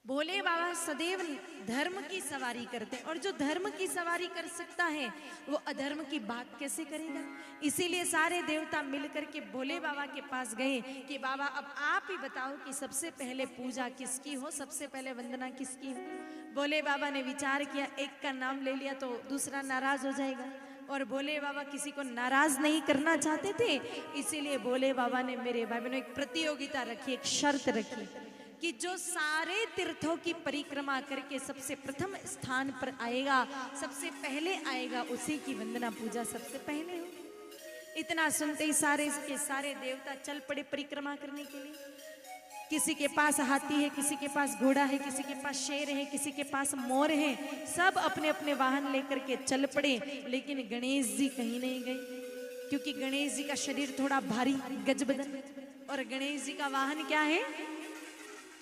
भोले बाबा सदैव धर्म की सवारी करते हैं, और जो धर्म की सवारी कर सकता है वो अधर्म की बात कैसे करेगा। इसीलिए सारे देवता मिलकर के भोले बाबा के पास गए कि बाबा अब आप ही बताओ कि सबसे पहले पूजा किसकी हो, सबसे पहले वंदना किसकी हो। भोले बाबा ने विचार किया, एक का नाम ले लिया तो दूसरा नाराज हो जाएगा, और भोले बाबा किसी को नाराज नहीं करना चाहते थे। इसीलिए भोले बाबा ने, मेरे भाई बहनों, एक प्रतियोगिता रखी, एक शर्त रखी कि जो सारे तीर्थों की परिक्रमा करके सबसे प्रथम स्थान पर आएगा, सबसे पहले आएगा, उसी की वंदना पूजा सबसे पहले हो। इतना सुनते ही सारे के सारे देवता चल पड़े परिक्रमा करने के लिए। किसी के पास हाथी है, किसी के पास घोड़ा है, किसी के पास शेर है, किसी के पास मोर है, सब अपने अपने वाहन लेकर के चल पड़े। लेकिन गणेश जी कहीं नहीं गए, क्योंकि गणेश जी का शरीर थोड़ा भारी गजबदन, और गणेश जी का वाहन क्या है?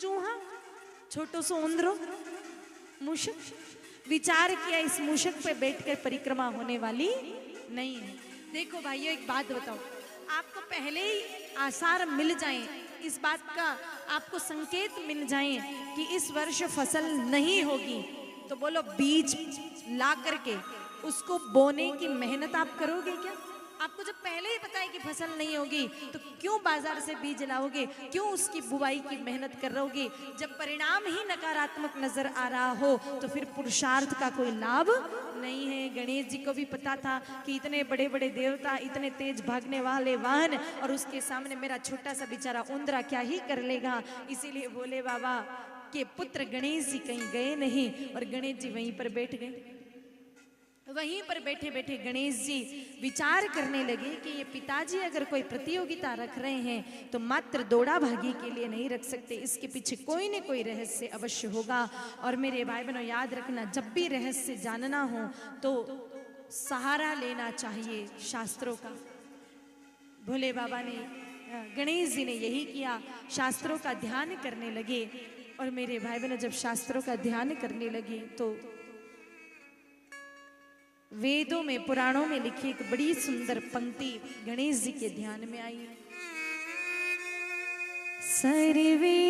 चूहा, छोटो सो उंदरो, मूषक। विचार किया इस मूषक पे बैठकर परिक्रमा होने वाली नहीं है। देखो भाइयों, एक बात बताओ, आपको पहले ही आसार मिल जाएं, इस बात का आपको संकेत मिल जाएं कि इस वर्ष फसल नहीं होगी, तो बोलो बीज ला करके उसको बोने की मेहनत आप करोगे क्या? आपको जब पहले ही पता है कि फसल नहीं होगी तो क्यों बाजार से बीज लाओगे, क्यों उसकी बुवाई की मेहनत करोगे? जब परिणाम ही नकारात्मक नजर आ रहा हो तो फिर पुरुषार्थ का कोई लाभ नहीं है। गणेश जी को भी पता था कि इतने बड़े बड़े देवता, इतने तेज भागने वाले वाहन, और उसके सामने मेरा छोटा सा बेचारा उंदरा क्या ही कर लेगा। इसीलिए भोले बाबा के पुत्र गणेश जी कहीं गए नहीं, और गणेश जी वहीं पर बैठ गए। वहीं पर बैठे बैठे गणेश जी विचार करने लगे कि ये पिताजी अगर कोई प्रतियोगिता रख रहे हैं तो मात्र दौड़ा भागी के लिए नहीं रख सकते, इसके पीछे कोई न कोई रहस्य अवश्य होगा। और मेरे भाई बहनों, याद रखना, जब भी रहस्य जानना हो तो सहारा लेना चाहिए शास्त्रों का। भोले बाबा ने, गणेश जी ने यही किया, शास्त्रों का ध्यान करने लगे। और मेरे भाई बहनों, जब शास्त्रों का ध्यान करने लगे तो वेदों में, पुराणों में लिखी एक बड़ी सुंदर पंक्ति गणेश जी के ध्यान में आई। सर्वे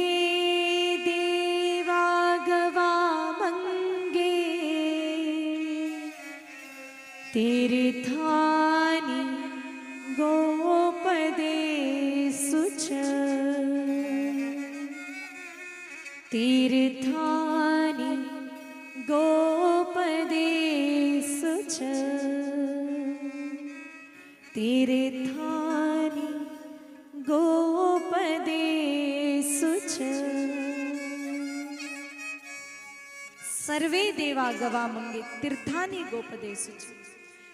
देवा गवामंगे तीर्थानि गोपदेषु च, तीर्थानि गोपदेषु च, तीर्थानि गोपदेषु च। सर्वे देवा गवामंगे तीर्थानि गोपदेषु च।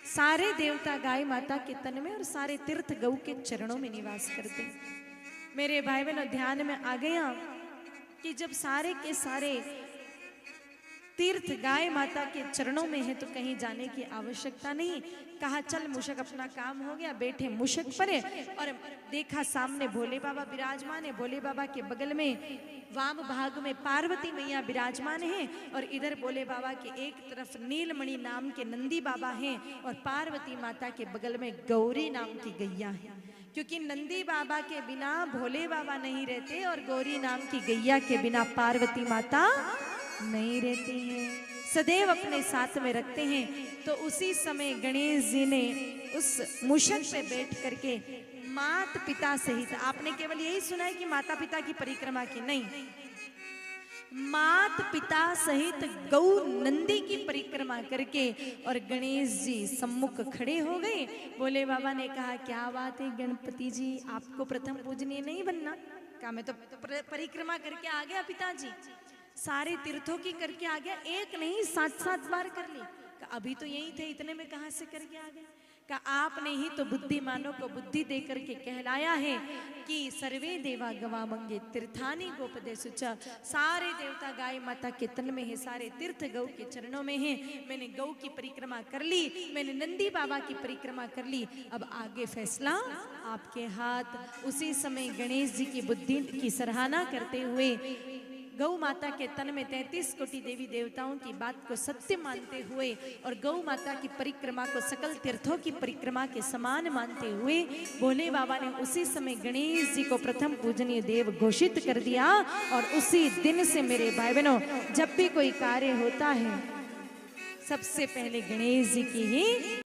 सारे देवता गाय माता के तन में और सारे तीर्थ गौ के चरणों में निवास करते हैं। मेरे भाई बहनों, ध्यान में आ गया कि जब सारे के सारे तीर्थ गाय माता के चरणों में है तो कहीं जाने की आवश्यकता नहीं। कहा चल मूषक, अपना काम हो गया। बैठे मूषक पर और देखा सामने भोले बाबा विराजमान है। भोले बाबा के बगल में वाम भाग में पार्वती मैया विराजमान है, और इधर भोले बाबा के एक तरफ नीलमणि नाम के नंदी बाबा हैं, और पार्वती माता के बगल में गौरी नाम की गैया है। क्योंकि नंदी बाबा के बिना भोले बाबा नहीं रहते, और गौरी नाम की गैया के बिना पार्वती माता नहीं रहती हैं, सदैव अपने साथ में रखते हैं। तो उसी समय गणेश जी ने उस मूषक पे बैठ करके माता पिता सहित, आपने केवल यही सुना है कि माता पिता की परिक्रमा की, नहीं, माता पिता सहित गौ नंदी की परिक्रमा करके और गणेश जी सम्मुख खड़े हो गए। भोले बाबा ने कहा, क्या बात है गणपति जी, आपको प्रथम पूजनीय नहीं बनना? कहा मैं तो परिक्रमा करके आ गया पिताजी, सारे तीर्थों की करके आ गया, एक नहीं 7-7 बार कर ली। अभी तो यही थे, इतने में कहां से करके आ गए? का आपने ही तो बुद्धिमानों को बुद्धि दे करके कहलाया है कि सर्वे देवा गवामंगे तीर्थानि गोपदेषु च। सारे देवता गाय माता के तन में है, सारे तीर्थ गौ के चरणों में है। मैंने गौ की परिक्रमा कर ली, मैंने नंदी बाबा की परिक्रमा कर ली, अब आगे फैसला आपके हाथ। उसी समय गणेश जी की बुद्धि की सराहना करते हुए गौ माता के तन में 33 कोटि देवी देवताओं की बात को सत्य मानते हुए और गौ माता की परिक्रमा को सकल तीर्थों की परिक्रमा के समान मानते हुए भोले बाबा ने उसी समय गणेश जी को प्रथम पूजनीय देव घोषित कर दिया। और उसी दिन से मेरे भाई बहनों, जब भी कोई कार्य होता है सबसे पहले गणेश जी की ही